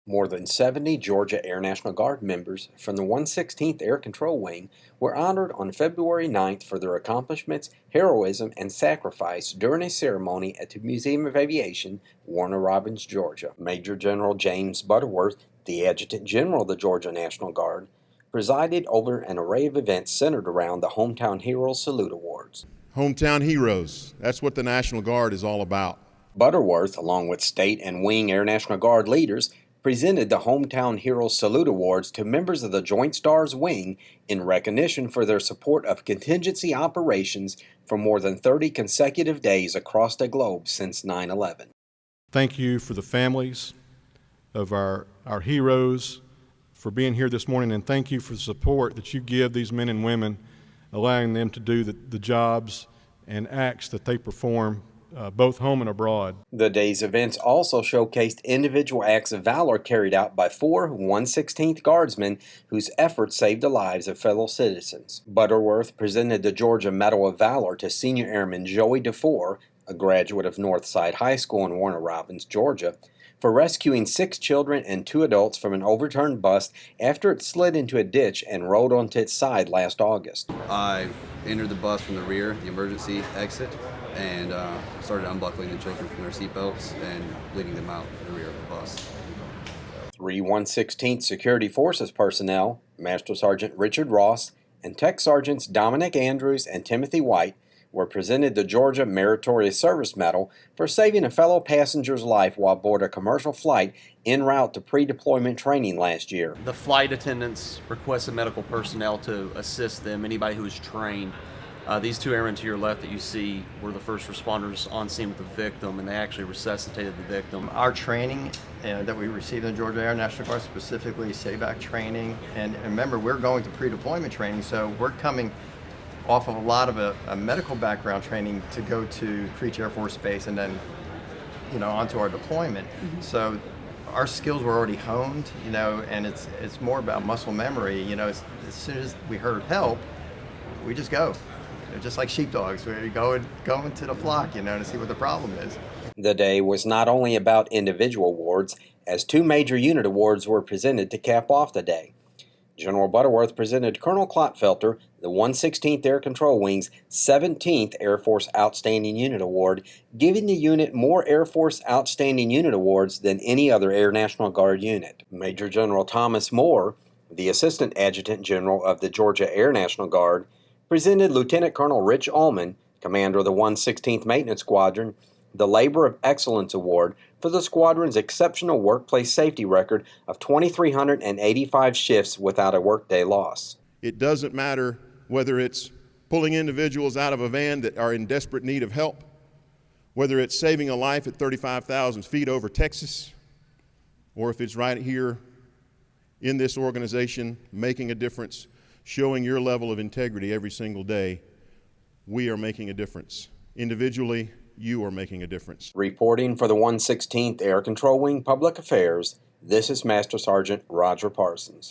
More than 70 Georgia Air National Guard members from the 116th Air Control Wing were honored on February 9th for their accomplishments, heroism, and sacrifice during a ceremony at the Museum of Aviation, Warner Robins, Georgia. Major General James Butterworth, the Adjutant General of the Georgia National Guard, presided over an array of events centered around the Hometown Heroes Salute Awards. Hometown Heroes, that's what the National Guard is all about. Butterworth, along with State and Wing Air National Guard leaders, presented the Hometown Heroes Salute Awards to members of the Joint Stars Wing in recognition for their support of contingency operations for more than 30 consecutive days across the globe since 9/11. Thank you for the families of our heroes for being here this morning, and thank you for the support that you give these men and women, allowing them to do the jobs and acts that they perform both home and abroad. The day's events also showcased individual acts of valor carried out by 4 116th Guardsmen whose efforts saved the lives of fellow citizens. Butterworth presented the Georgia Medal of Valor to Senior Airman Joey DeFore, a graduate of Northside High School in Warner Robins, Georgia, for rescuing 6 children and 2 adults from an overturned bus after it slid into a ditch and rolled onto its side last August. I entered the bus from the rear, the emergency exit, and started unbuckling the children from their seatbelts and leading them out the rear of the bus. 3 116th Security Forces personnel, Master Sergeant Richard Ross and Tech Sergeants Dominic Andrews and Timothy White, were presented the Georgia Meritorious Service Medal for saving a fellow passenger's life while aboard a commercial flight en route to pre-deployment training last year. The flight attendants requested medical personnel to assist them, anybody who was trained. These 2 airmen to your left that you see were the first responders on scene with the victim, and they actually resuscitated the victim. Our training that we received in the Georgia Air National Guard, specifically SABAC training, and remember, we're going to pre-deployment training, so we're coming off of a lot of a medical background training to go to Creech Air Force Base and then, onto our deployment. Mm-hmm. So our skills were already honed, and it's more about muscle memory. As soon as we heard help, we just go. Just like sheepdogs, we go into the flock, to see what the problem is. The day was not only about individual awards, as 2 major unit awards were presented to cap off the day. General Butterworth presented Colonel Klotfelter the 116th Air Control Wing's 17th Air Force Outstanding Unit Award, giving the unit more Air Force Outstanding Unit Awards than any other Air National Guard unit. Major General Thomas Moore, the Assistant Adjutant General of the Georgia Air National Guard, presented Lieutenant Colonel Rich Ullman, commander of the 116th Maintenance Squadron, the Labor of Excellence Award for the squadron's exceptional workplace safety record of 2,385 shifts without a workday loss. It doesn't matter whether it's pulling individuals out of a van that are in desperate need of help, whether it's saving a life at 35,000 feet over Texas, or if it's right here in this organization making a difference, showing your level of integrity every single day. We are making a difference. Individually, you are making a difference. Reporting for the 116th Air Control Wing Public Affairs, this is Master Sergeant Roger Parsons.